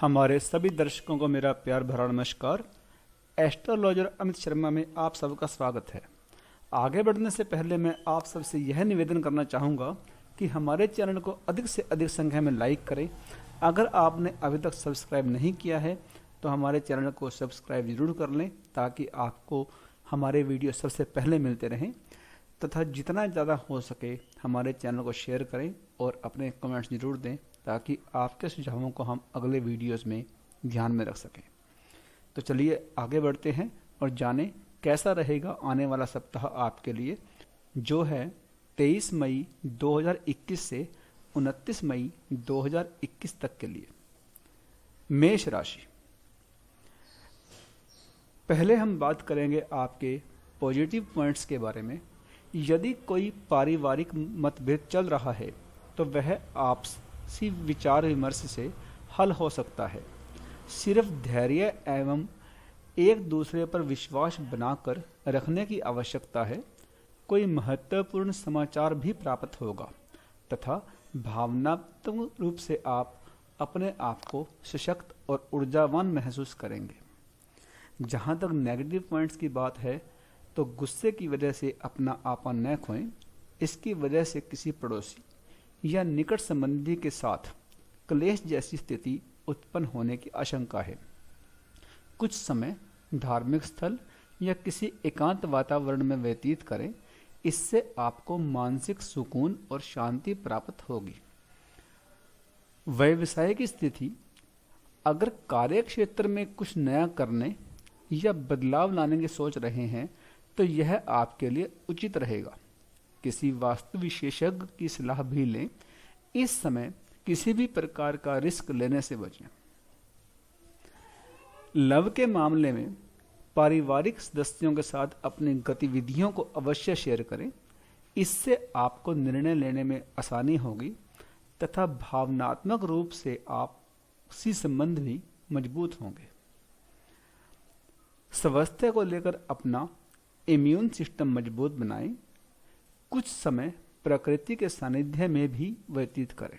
हमारे सभी दर्शकों को मेरा प्यार भरा नमस्कार। एस्ट्रोलॉजर अमित शर्मा में आप सबका स्वागत है। आगे बढ़ने से पहले मैं आप सबसे यह निवेदन करना चाहूँगा कि हमारे चैनल को अधिक से अधिक संख्या में लाइक करें। अगर आपने अभी तक सब्सक्राइब नहीं किया है तो हमारे चैनल को सब्सक्राइब ज़रूर कर लें ताकि आपको हमारे वीडियो सबसे पहले मिलते रहें, तथा जितना ज़्यादा हो सके हमारे चैनल को शेयर करें और अपने कमेंट्स ज़रूर दें ताकि आपके सुझावों को हम अगले वीडियोस में ध्यान में रख सकें। तो चलिए आगे बढ़ते हैं और जानें कैसा रहेगा आने वाला सप्ताह आपके लिए, जो है 23 मई 2021 से 29 मई 2021 तक के लिए। मेष राशि। पहले हम बात करेंगे आपके पॉजिटिव पॉइंट्स के बारे में। यदि कोई पारिवारिक मतभेद चल रहा है तो वह आपसी विचार विमर्श से हल हो सकता है। सिर्फ धैर्य एवं एक दूसरे पर विश्वास बनाकर रखने की आवश्यकता है। कोई महत्वपूर्ण समाचार भी प्राप्त होगा तथा भावनात्मक रूप से आप अपने आप को सशक्त और ऊर्जावान महसूस करेंगे। जहाँ तक नेगेटिव पॉइंट्स की बात है तो गुस्से की वजह से अपना आपा न खोएं। इसकी वजह से किसी पड़ोसी या निकट संबंधी के साथ क्लेश जैसी स्थिति उत्पन्न होने की आशंका है। कुछ समय धार्मिक स्थल या किसी एकांत वातावरण में व्यतीत करें। इससे आपको मानसिक सुकून और शांति प्राप्त होगी। व्यवसाय की स्थिति। अगर कार्य क्षेत्र में कुछ नया करने या बदलाव लाने की सोच रहे हैं तो यह आपके लिए उचित रहेगा। किसी वास्तु विशेषज्ञ की सलाह भी लें। इस समय किसी भी प्रकार का रिस्क लेने से बचें। लव के मामले में पारिवारिक सदस्यों के साथ अपनी गतिविधियों को अवश्य शेयर करें। इससे आपको निर्णय लेने में आसानी होगी तथा भावनात्मक रूप से आपसी संबंध भी मजबूत होंगे। स्वास्थ्य को लेकर अपना इम्यून सिस्टम मजबूत बनाएं। कुछ समय प्रकृति के सानिध्य में भी व्यतीत करें।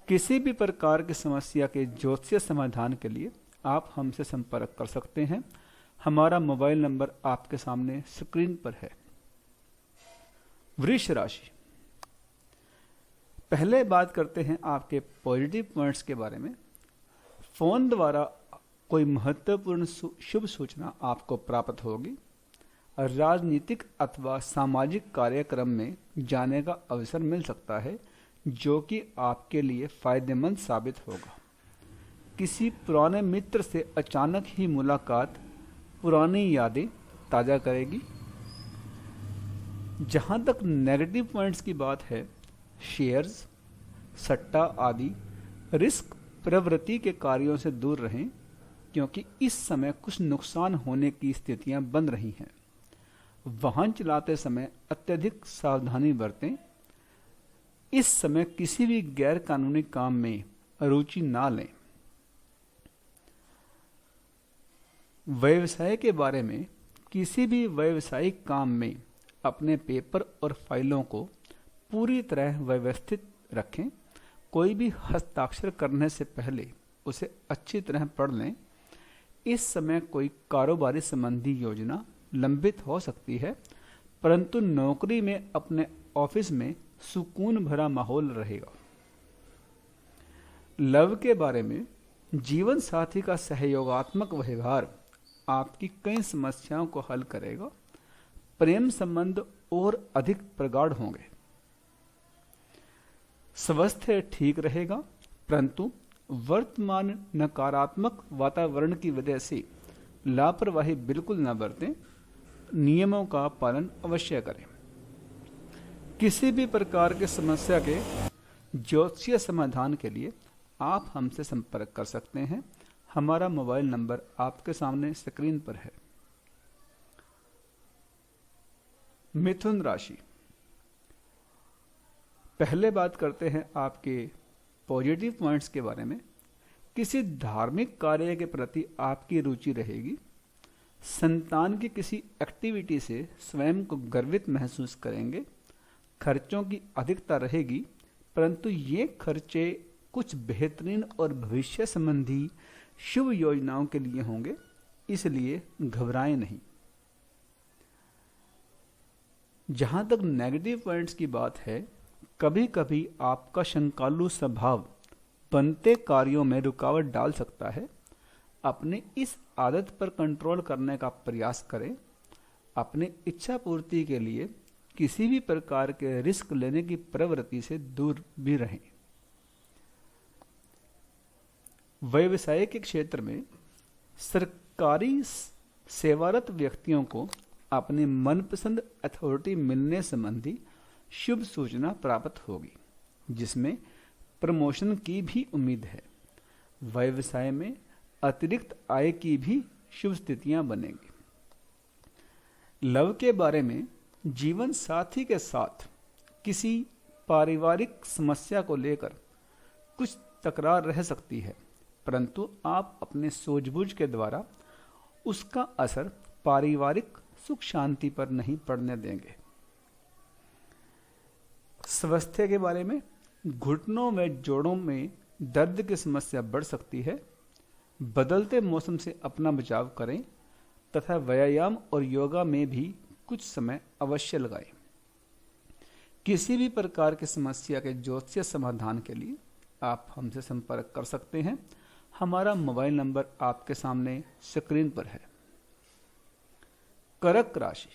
किसी भी प्रकार की समस्या के ज्योतिषीय समाधान के लिए आप हमसे संपर्क कर सकते हैं। हमारा मोबाइल नंबर आपके सामने स्क्रीन पर है। वृष राशि। पहले बात करते हैं आपके पॉजिटिव पॉइंट्स के बारे में। फोन द्वारा कोई महत्वपूर्ण शुभ सूचना आपको प्राप्त होगी। राजनीतिक अथवा सामाजिक कार्यक्रम में जाने का अवसर मिल सकता है जो कि आपके लिए फायदेमंद साबित होगा। किसी पुराने मित्र से अचानक ही मुलाकात पुरानी यादें ताज़ा करेगी। जहाँ तक नेगेटिव पॉइंट्स की बात है, शेयर्स, सट्टा आदि रिस्क प्रवृत्ति के कार्यों से दूर रहें क्योंकि इस समय कुछ नुकसान होने की स्थितियां बन रही हैं। वाहन चलाते समय अत्यधिक सावधानी बरतें। इस समय किसी भी गैर कानूनी काम में रुचि ना लें। व्यवसाय के बारे में किसी भी व्यवसायिक काम में अपने पेपर और फाइलों को पूरी तरह व्यवस्थित रखें। कोई भी हस्ताक्षर करने से पहले उसे अच्छी तरह पढ़ लें। इस समय कोई कारोबारी संबंधी योजना लंबित हो सकती है, परंतु नौकरी में अपने ऑफिस में सुकून भरा माहौल रहेगा। लव के बारे में जीवन साथी का सहयोगात्मक व्यवहार आपकी कई समस्याओं को हल करेगा। प्रेम संबंध और अधिक प्रगाढ़ होंगे। स्वास्थ्य ठीक रहेगा, परंतु वर्तमान नकारात्मक वातावरण की वजह से लापरवाही बिल्कुल न बरतें। नियमों का पालन अवश्य करें। किसी भी प्रकार के समस्या के ज्योतिषीय समाधान के लिए आप हमसे संपर्क कर सकते हैं। हमारा मोबाइल नंबर आपके सामने स्क्रीन पर है। मिथुन राशि। पहले बात करते हैं आपके पॉजिटिव पॉइंट्स के बारे में। किसी धार्मिक कार्य के प्रति आपकी रुचि रहेगी। संतान की किसी एक्टिविटी से स्वयं को गर्वित महसूस करेंगे। खर्चों की अधिकता रहेगी, परंतु ये खर्चे कुछ बेहतरीन और भविष्य संबंधी शुभ योजनाओं के लिए होंगे, इसलिए घबराएं नहीं। जहां तक नेगेटिव पॉइंट्स की बात है, कभी कभी आपका शंकालु स्वभाव बनते कार्यों में रुकावट डाल सकता है। अपने इस आदत पर कंट्रोल करने का प्रयास करें। अपने इच्छा पूर्ति के लिए किसी भी प्रकार के रिस्क लेने की प्रवृत्ति से दूर भी रहें। व्यवसाय के क्षेत्र में सरकारी सेवारत व्यक्तियों को अपने मनपसंद अथॉरिटी मिलने संबंधी शुभ सूचना प्राप्त होगी, जिसमें प्रमोशन की भी उम्मीद है। व्यवसाय में अतिरिक्त आय की भी शुभ स्थितियां बनेंगी। लव के बारे में जीवन साथी के साथ किसी पारिवारिक समस्या को लेकर कुछ तकरार रह सकती है, परंतु आप अपने सूझबूझ के द्वारा उसका असर पारिवारिक सुख शांति पर नहीं पड़ने देंगे। स्वास्थ्य के बारे में घुटनों व जोड़ों में दर्द की समस्या बढ़ सकती है। बदलते मौसम से अपना बचाव करें तथा व्यायाम और योगा में भी कुछ समय अवश्य लगाएं। किसी भी प्रकार की समस्या के ज्योतिष समाधान के लिए आप हमसे संपर्क कर सकते हैं। हमारा मोबाइल नंबर आपके सामने स्क्रीन पर है। कर्क राशि,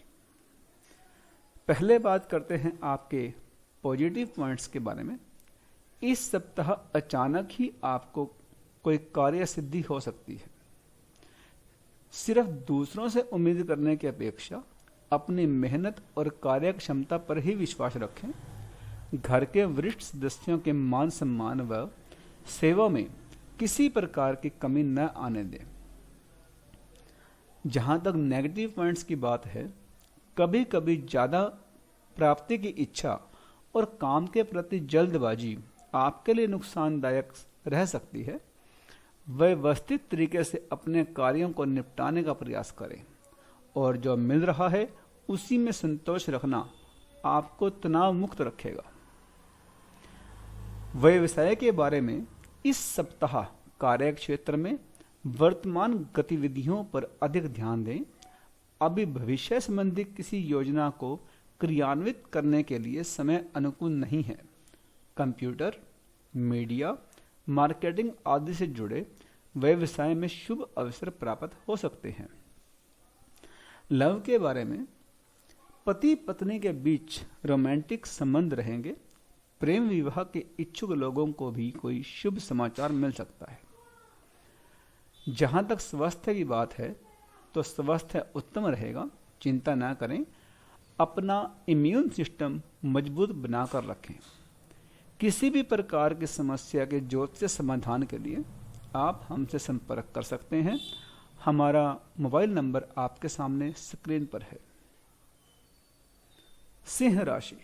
पहले बात करते हैं आपके पॉजिटिव पॉइंट्स के बारे में। इस सप्ताह अचानक ही आपको कोई कार्य सिद्धि हो सकती है। सिर्फ दूसरों से उम्मीद करने की अपेक्षा अपनी मेहनत और कार्य क्षमता पर ही विश्वास रखें। घर के वरिष्ठ सदस्यों के मान सम्मान व सेवा में किसी प्रकार की कमी न आने दें। जहां तक नेगेटिव पॉइंट्स की बात है, कभी कभी ज़्यादा प्राप्ति की इच्छा और काम के प्रति जल्दबाजी आपके लिए नुकसानदायक रह सकती है। व्यवस्थित तरीके से अपने कार्यों को निपटाने का प्रयास करें और जो मिल रहा है उसी में संतोष रखना आपको तनाव मुक्त रखेगा। व्यवसाय के बारे में इस सप्ताह कार्य क्षेत्र में वर्तमान गतिविधियों पर अधिक ध्यान दें। अभी भविष्य संबंधी किसी योजना को क्रियान्वित करने के लिए समय अनुकूल नहीं है। कंप्यूटर, मीडिया, मार्केटिंग आदि से जुड़े व्यवसाय में शुभ अवसर प्राप्त हो सकते हैं। लव के बारे में पति पत्नी के बीच रोमांटिक संबंध रहेंगे। प्रेम विवाह के इच्छुक लोगों को भी कोई शुभ समाचार मिल सकता है। जहां तक स्वास्थ्य की बात है तो स्वास्थ्य उत्तम रहेगा, चिंता ना करें। अपना इम्यून सिस्टम मजबूत बनाकर रखें। किसी भी प्रकार की समस्या के ज्योतिष समाधान के लिए आप हमसे संपर्क कर सकते हैं। हमारा मोबाइल नंबर आपके सामने स्क्रीन पर है। सिंह राशि,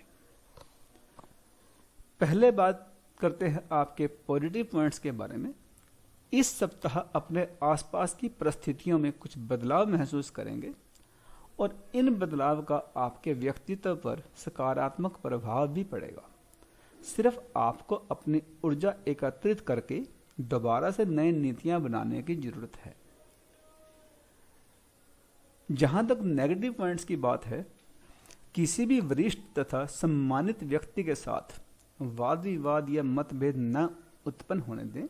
पहले बात करते हैं आपके पॉजिटिव पॉइंट्स के बारे में। इस सप्ताह अपने आसपास की परिस्थितियों में कुछ बदलाव महसूस करेंगे और इन बदलाव का आपके व्यक्तित्व पर सकारात्मक प्रभाव भी पड़ेगा। सिर्फ आपको अपनी ऊर्जा एकत्रित करके दोबारा से नई नीतियां बनाने की जरूरत है। जहां तक नेगेटिव पॉइंट्स की बात है, किसी भी वरिष्ठ तथा सम्मानित व्यक्ति के साथ वाद विवाद या मतभेद न उत्पन्न होने दें।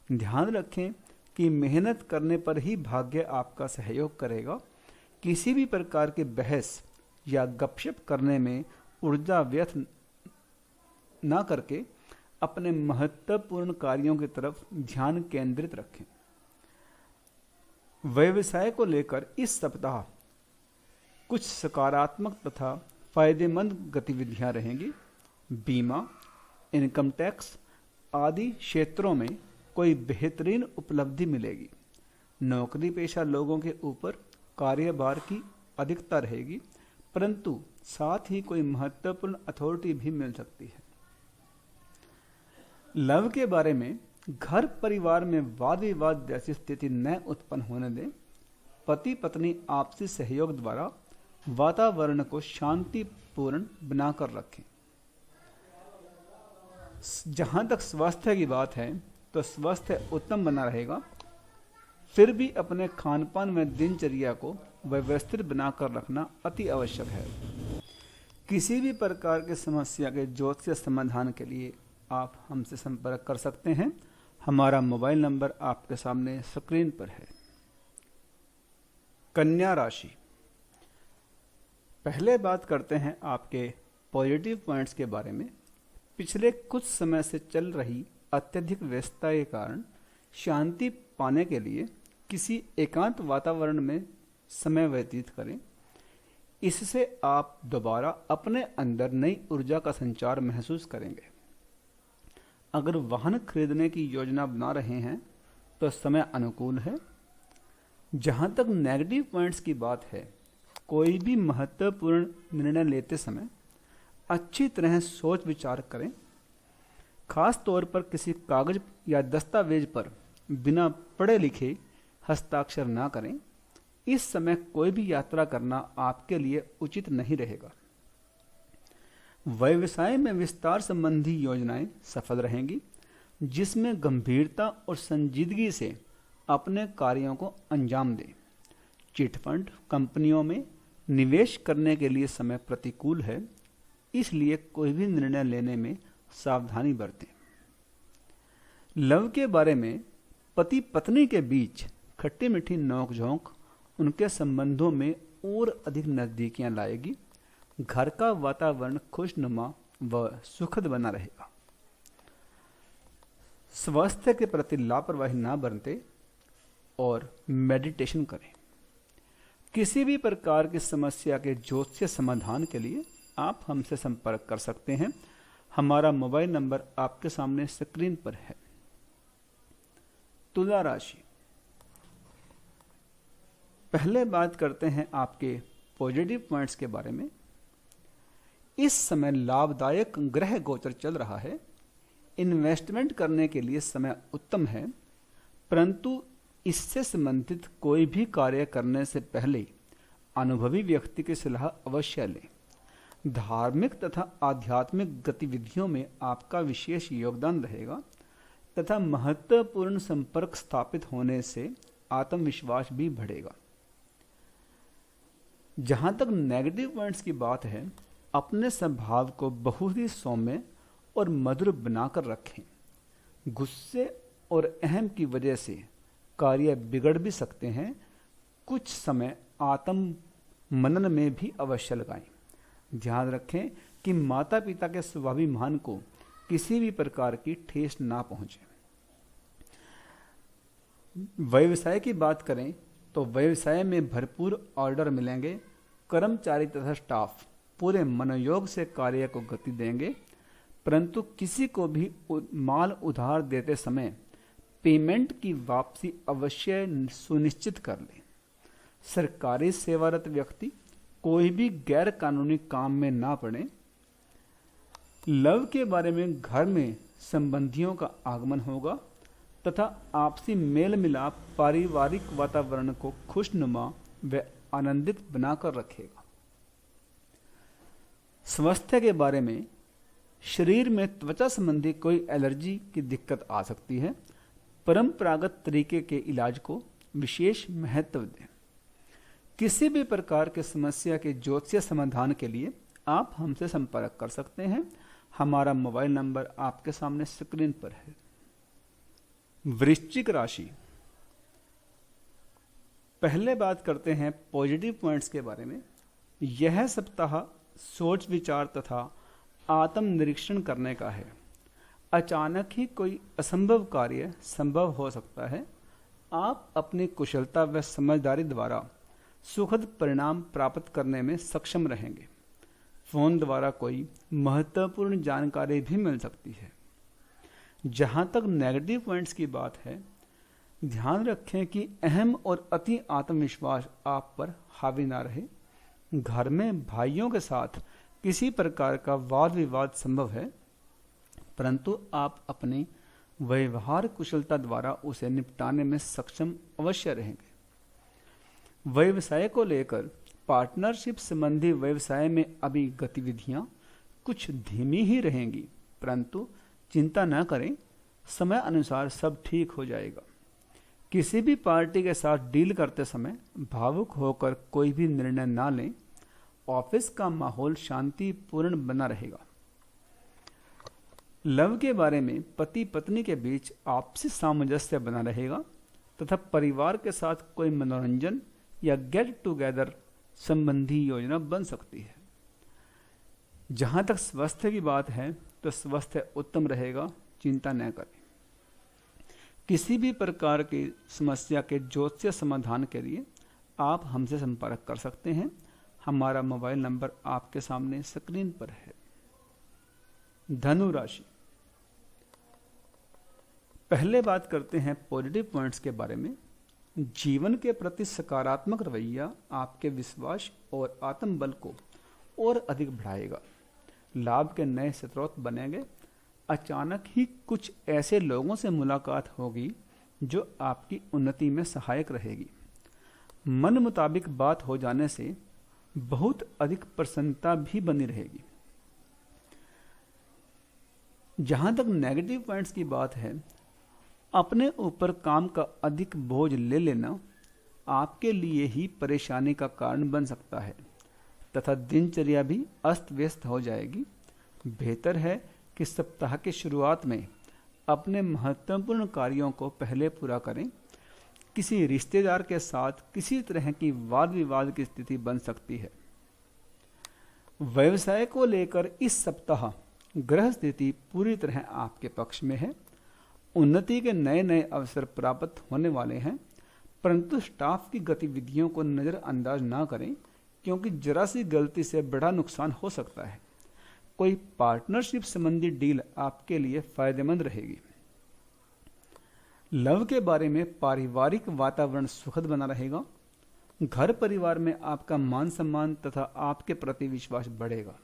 ध्यान रखें कि मेहनत करने पर ही भाग्य आपका सहयोग करेगा। किसी भी प्रकार की बहस या गपशप करने में ऊर्जा व्यर्थ न करके अपने महत्वपूर्ण कार्यों की तरफ ध्यान केंद्रित रखें। व्यवसाय को लेकर इस सप्ताह कुछ सकारात्मक तथा फायदेमंद गतिविधियां रहेंगी। बीमा, इनकम टैक्स आदि क्षेत्रों में कोई बेहतरीन उपलब्धि मिलेगी। नौकरी पेशा लोगों के ऊपर कार्यभार की अधिकता रहेगी, परंतु साथ ही कोई महत्वपूर्ण अथॉरिटी भी मिल सकती है। लव के बारे में घर परिवार में वाद विवाद जैसी स्थिति न उत्पन्न होने दें। पति पत्नी आपसी सहयोग द्वारा वातावरण को शांतिपूर्ण बनाकर रखें। जहाँ तक स्वास्थ्य की बात है तो स्वास्थ्य उत्तम बना रहेगा, फिर भी अपने खान पान में दिनचर्या को व्यवस्थित बनाकर रखना अति आवश्यक है। किसी भी प्रकार की समस्या के ज्योतिष समाधान के लिए आप हमसे संपर्क कर सकते हैं। हमारा मोबाइल नंबर आपके सामने स्क्रीन पर है। कन्या राशि, पहले बात करते हैं आपके पॉजिटिव पॉइंट्स के बारे में। पिछले कुछ समय से चल रही अत्यधिक व्यस्तता के कारण शांति पाने के लिए किसी एकांत वातावरण में समय व्यतीत करें। इससे आप दोबारा अपने अंदर नई ऊर्जा का संचार महसूस करेंगे। अगर वाहन खरीदने की योजना बना रहे हैं तो समय अनुकूल है। जहां तक नेगेटिव पॉइंट्स की बात है, कोई भी महत्वपूर्ण निर्णय लेते समय अच्छी तरह सोच विचार करें। खास तौर पर किसी कागज या दस्तावेज पर बिना पढ़े लिखे हस्ताक्षर ना करें। इस समय कोई भी यात्रा करना आपके लिए उचित नहीं रहेगा। व्यवसाय में विस्तार संबंधी योजनाएं सफल रहेंगी, जिसमें गंभीरता और संजीदगी से अपने कार्यों को अंजाम दें। चिटफंड कंपनियों में निवेश करने के लिए समय प्रतिकूल है, इसलिए कोई भी निर्णय लेने में सावधानी बरतें। लव के बारे में पति पत्नी के बीच खट्टी मीठी नोकझोंक उनके संबंधों में और अधिक नजदीकियां लाएगी। घर का वातावरण खुशनुमा व सुखद बना रहेगा। स्वास्थ्य के प्रति लापरवाही ना बरतें और मेडिटेशन करें। किसी भी प्रकार की समस्या के ज्योतिष समाधान के लिए आप हमसे संपर्क कर सकते हैं। हमारा मोबाइल नंबर आपके सामने स्क्रीन पर है। तुला राशि, पहले बात करते हैं आपके पॉजिटिव पॉइंट्स के बारे में। इस समय लाभदायक ग्रह गोचर चल रहा है। इन्वेस्टमेंट करने के लिए समय उत्तम है, परंतु इससे संबंधित कोई भी कार्य करने से पहले अनुभवी व्यक्ति की सलाह अवश्य लें। धार्मिक तथा आध्यात्मिक गतिविधियों में आपका विशेष योगदान रहेगा तथा महत्वपूर्ण संपर्क स्थापित होने से आत्मविश्वास भी बढ़ेगा। जहां तक नेगेटिव पॉइंट्स की बात है, अपने स्वभाव को बहुत ही सौम्य और मधुर बनाकर रखें। गुस्से और अहम की वजह से कार्य बिगड़ भी सकते हैं। कुछ समय आत्म मनन में भी अवश्य लगाएं। ध्यान रखें कि माता पिता के स्वाभिमान को किसी भी प्रकार की ठेस ना पहुंचे। व्यवसाय की बात करें तो व्यवसाय में भरपूर ऑर्डर मिलेंगे। कर्मचारी तथा स्टाफ पूरे मनोयोग से कार्य को गति देंगे, परंतु किसी को भी माल उधार देते समय पेमेंट की वापसी अवश्य सुनिश्चित कर लें। सरकारी सेवारत व्यक्ति कोई भी गैर कानूनी काम में ना पड़े। लव के बारे में घर में संबंधियों का आगमन होगा तथा आपसी मेल मिलाप पारिवारिक वातावरण को खुशनुमा व आनंदित बनाकर रखेगा। स्वास्थ्य के बारे में शरीर में त्वचा संबंधी कोई एलर्जी की दिक्कत आ सकती है। परंपरागत तरीके के इलाज को विशेष महत्व दें। किसी भी प्रकार के समस्या के ज्योतिषीय समाधान के लिए आप हमसे संपर्क कर सकते हैं। हमारा मोबाइल नंबर आपके सामने स्क्रीन पर है। वृश्चिक राशि, पहले बात करते हैं पॉजिटिव पॉइंट्स के बारे में। यह सप्ताह सोच विचार तथा आत्मनिरीक्षण करने का है। अचानक ही कोई असंभव कार्य संभव हो सकता है। आप अपनी कुशलता व समझदारी द्वारा सुखद परिणाम प्राप्त करने में सक्षम रहेंगे। फोन द्वारा कोई महत्वपूर्ण जानकारी भी मिल सकती है। जहां तक नेगेटिव पॉइंट्स की बात है, ध्यान रखें कि अहम और अति आत्मविश्वास आप पर हावी ना रहे। घर में भाइयों के साथ किसी प्रकार का वाद विवाद संभव है, परंतु आप अपनी व्यवहार कुशलता द्वारा उसे निपटाने में सक्षम अवश्य रहेंगे। व्यवसाय को लेकर पार्टनरशिप संबंधी व्यवसाय में अभी गतिविधियां कुछ धीमी ही रहेंगी, परंतु चिंता न करें, समय अनुसार सब ठीक हो जाएगा। किसी भी पार्टी के साथ डील करते समय भावुक होकर कोई भी निर्णय ना लें। ऑफिस का माहौल शांतिपूर्ण बना रहेगा। लव के बारे में पति पत्नी के बीच आपसी सामंजस्य बना रहेगा तथा परिवार के साथ कोई मनोरंजन या गेट टुगेदर संबंधी योजना बन सकती है। जहां तक स्वास्थ्य की बात है तो स्वास्थ्य उत्तम रहेगा, चिंता न करें। किसी भी प्रकार की समस्या के ज्योतिष समाधान के लिए आप हमसे संपर्क कर सकते हैं। हमारा मोबाइल नंबर आपके सामने स्क्रीन पर है। धनु राशि, पहले बात करते हैं पॉजिटिव पॉइंट्स के बारे में। जीवन के प्रति सकारात्मक रवैया आपके विश्वास और आत्मबल को और अधिक बढ़ाएगा। लाभ के नए स्रोत बनेंगे। अचानक ही कुछ ऐसे लोगों से मुलाकात होगी जो आपकी उन्नति में सहायक रहेगी। मन मुताबिक बात हो जाने से बहुत अधिक प्रसन्नता भी बनी रहेगी। जहां तक नेगेटिव पॉइंट्स की बात है, अपने ऊपर काम का अधिक बोझ ले लेना आपके लिए ही परेशानी का कारण बन सकता है तथा दिनचर्या भी अस्त व्यस्त हो जाएगी। बेहतर है कि सप्ताह की शुरुआत में अपने महत्वपूर्ण कार्यों को पहले पूरा करें। किसी रिश्तेदार के साथ किसी तरह की वाद विवाद की स्थिति बन सकती है। व्यवसाय को लेकर इस सप्ताह ग्रह स्थिति पूरी तरह आपके पक्ष में है। उन्नति के नए नए अवसर प्राप्त होने वाले हैं, परंतु स्टाफ की गतिविधियों को नज़रअंदाज ना करें, क्योंकि जरा सी गलती से बड़ा नुकसान हो सकता है। कोई पार्टनरशिप संबंधी डील आपके लिए फायदेमंद रहेगी। लव के बारे में पारिवारिक वातावरण सुखद बना रहेगा। घर परिवार में आपका मान सम्मान तथा आपके प्रति विश्वास बढ़ेगा।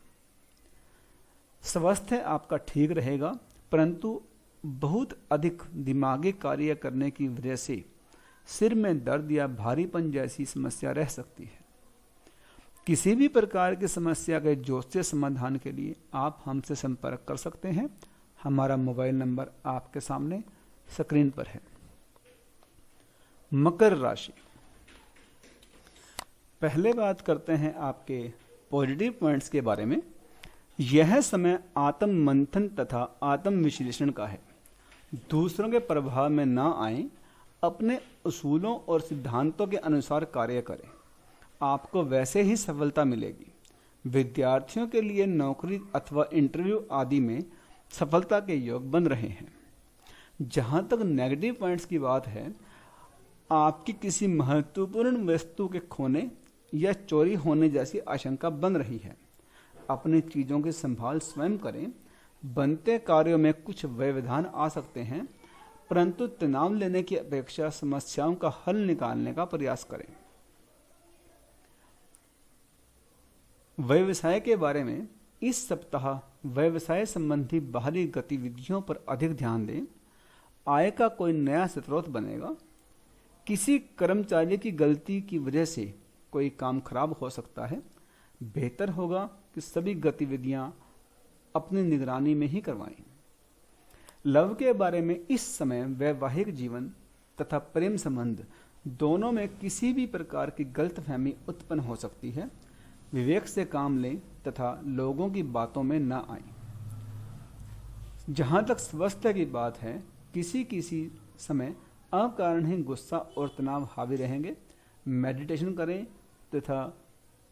स्वास्थ्य आपका ठीक रहेगा, परंतु बहुत अधिक दिमागी कार्य करने की वजह से सिर में दर्द या भारीपन जैसी समस्या रह सकती है। किसी भी प्रकार की समस्या के ज्योतिष समाधान के लिए आप हमसे संपर्क कर सकते हैं। हमारा मोबाइल नंबर आपके सामने स्क्रीन पर है। मकर राशि, पहले बात करते हैं आपके पॉजिटिव पॉइंट्स के बारे में। यह समय आत्म मंथन तथा आत्म विश्लेषण का है। दूसरों के प्रभाव में ना आए, अपने उसूलों और सिद्धांतों के अनुसार कार्य करें। आपको वैसे ही सफलता मिलेगी। विद्यार्थियों के लिए नौकरी अथवा इंटरव्यू आदि में सफलता के योग बन रहे हैं। जहां तक नेगेटिव पॉइंट्स की बात है, आपकी किसी महत्वपूर्ण वस्तु के खोने या चोरी होने जैसी आशंका बन रही है। अपनी चीज़ों की संभाल स्वयं करें। बनते कार्यों में कुछ व्यवधान आ सकते हैं, परंतु तनाव लेने की अपेक्षा समस्याओं का हल निकालने का प्रयास करें। व्यवसाय के बारे में इस सप्ताह व्यवसाय संबंधी बाहरी गतिविधियों पर अधिक ध्यान दें। आय का कोई नया स्रोत बनेगा। किसी कर्मचारी की गलती की वजह से कोई काम खराब हो सकता है। बेहतर होगा कि सभी गतिविधियां अपनी निगरानी में ही करवाएं। लव के बारे में इस समय वैवाहिक जीवन तथा प्रेम संबंध दोनों में किसी भी प्रकार की गलतफहमी उत्पन्न हो सकती है। विवेक से काम लें तथा लोगों की बातों में न आए। जहां तक स्वास्थ्य की बात है, किसी समय अकारण ही गुस्सा और तनाव हावी रहेंगे। मेडिटेशन करें तथा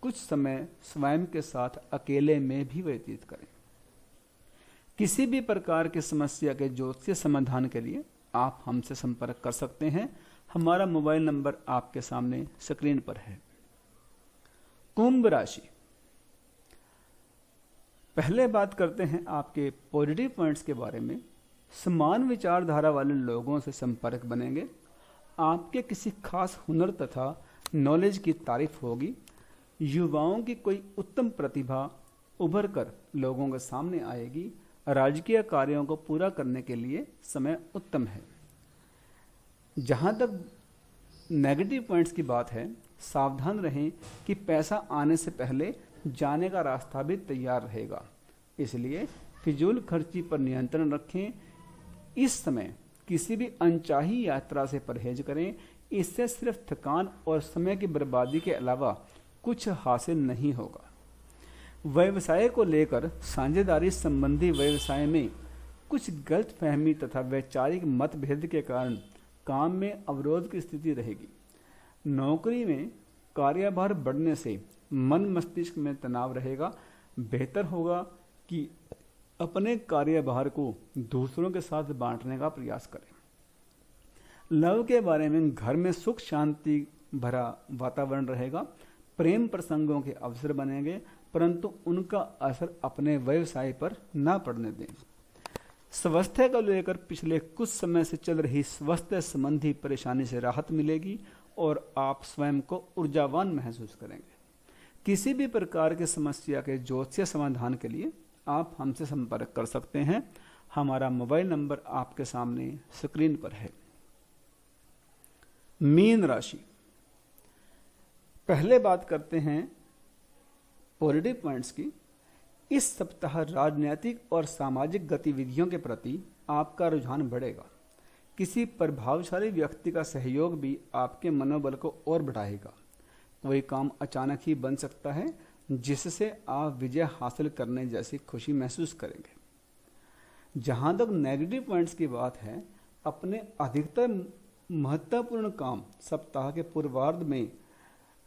कुछ समय स्वयं के साथ अकेले में भी व्यतीत करें। किसी भी प्रकार की समस्या के ज्योतिष समाधान के लिए आप हमसे संपर्क कर सकते हैं। हमारा मोबाइल नंबर आपके सामने स्क्रीन पर है। कुंभ राशि, पहले बात करते हैं आपके पॉजिटिव पॉइंट्स के बारे में। समान विचारधारा वाले लोगों से संपर्क बनेंगे। आपके किसी खास हुनर तथा नॉलेज की तारीफ होगी। युवाओं की कोई उत्तम प्रतिभा उभर कर लोगों के सामने आएगी। राजकीय कार्यों को पूरा करने के लिए समय उत्तम है। जहां तक नेगेटिव पॉइंट्स की बात है, सावधान रहें कि पैसा आने से पहले जाने का रास्ता भी तैयार रहेगा। इसलिए फिजूल खर्ची पर नियंत्रण रखें। इस समय किसी भी अनचाही यात्रा से परहेज करें। इससे सिर्फ थकान और समय की बर्बादी के अलावा कुछ हासिल नहीं होगा। व्यवसाय को लेकर साझेदारी संबंधी व्यवसाय में कुछ गलतफहमी तथा वैचारिक मतभेद के कारण काम में अवरोध की स्थिति रहेगी। नौकरी में कार्यभार बढ़ने से मन मस्तिष्क में तनाव रहेगा। बेहतर होगा कि अपने कार्यभार को दूसरों के साथ बांटने का प्रयास करें। लव के बारे में घर में सुख शांति भरा वातावरण रहेगा। प्रेम प्रसंगों के अवसर बनेंगे, परंतु उनका असर अपने व्यवसाय पर न पड़ने दें। स्वास्थ्य को लेकर पिछले कुछ समय से चल रही स्वास्थ्य संबंधी परेशानी से राहत मिलेगी और आप स्वयं को ऊर्जावान महसूस करेंगे। किसी भी प्रकार की समस्या के ज्योतिषीय समाधान के लिए आप हमसे संपर्क कर सकते हैं। हमारा मोबाइल नंबर आपके सामने स्क्रीन पर है। मीन राशि, पहले बात करते हैं पॉजिटिव पॉइंट्स की। इस सप्ताह राजनीतिक और सामाजिक गतिविधियों के प्रति आपका रुझान बढ़ेगा। किसी प्रभावशाली व्यक्ति का सहयोग भी आपके मनोबल को और बढ़ाएगा। कोई काम अचानक ही बन सकता है जिससे आप विजय हासिल करने जैसी खुशी महसूस करेंगे। जहां तक नेगेटिव पॉइंट्स की बात है, अपने अधिकतर महत्वपूर्ण काम सप्ताह के पूर्वार्ध में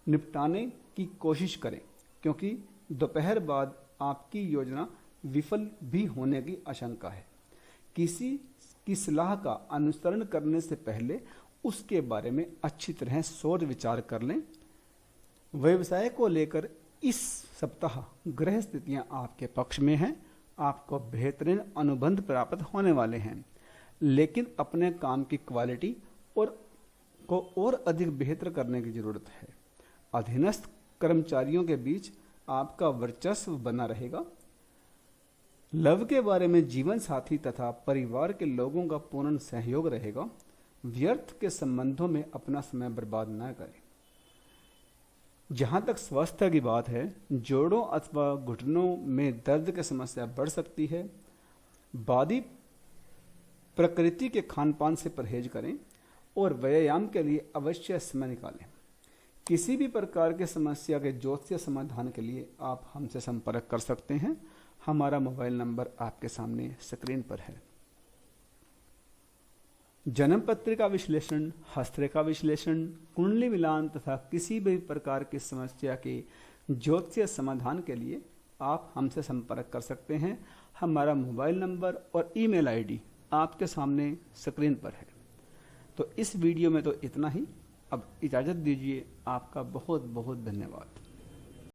निपटाने की कोशिश करें, क्योंकि दोपहर बाद आपकी योजना विफल भी होने की आशंका है। किसी की सलाह का अनुसरण करने से पहले उसके बारे में अच्छी तरह सोच विचार कर लें। व्यवसाय को लेकर इस सप्ताह ग्रह स्थितियां आपके पक्ष में हैं। आपको बेहतरीन अनुबंध प्राप्त होने वाले हैं, लेकिन अपने काम की क्वालिटी और अधिक बेहतर करने की जरूरत है। अधीनस्थ कर्मचारियों के बीच आपका वर्चस्व बना रहेगा। लव के बारे में जीवन साथी तथा परिवार के लोगों का पूर्ण सहयोग रहेगा। व्यर्थ के संबंधों में अपना समय बर्बाद न करें। जहां तक स्वास्थ्य की बात है, जोड़ों अथवा घुटनों में दर्द की समस्या बढ़ सकती है। बादी प्रकृति के खान पान से परहेज करें और व्यायाम के लिए अवश्य समय निकालें। किसी भी प्रकार की समस्या के ज्योतिषीय समाधान के लिए आप हमसे संपर्क कर सकते हैं। हमारा मोबाइल नंबर आपके सामने स्क्रीन पर है। जन्म पत्रिका विश्लेषण, हस्तरेखा विश्लेषण, कुंडली मिलान तथा किसी भी प्रकार की समस्या के ज्योतिषीय समाधान के लिए आप हमसे संपर्क कर सकते हैं। हमारा मोबाइल नंबर और ईमेल आईडी आपके सामने स्क्रीन पर है। तो इस वीडियो में तो इतना ही। अब इजाज़त दीजिए। आपका बहुत बहुत धन्यवाद।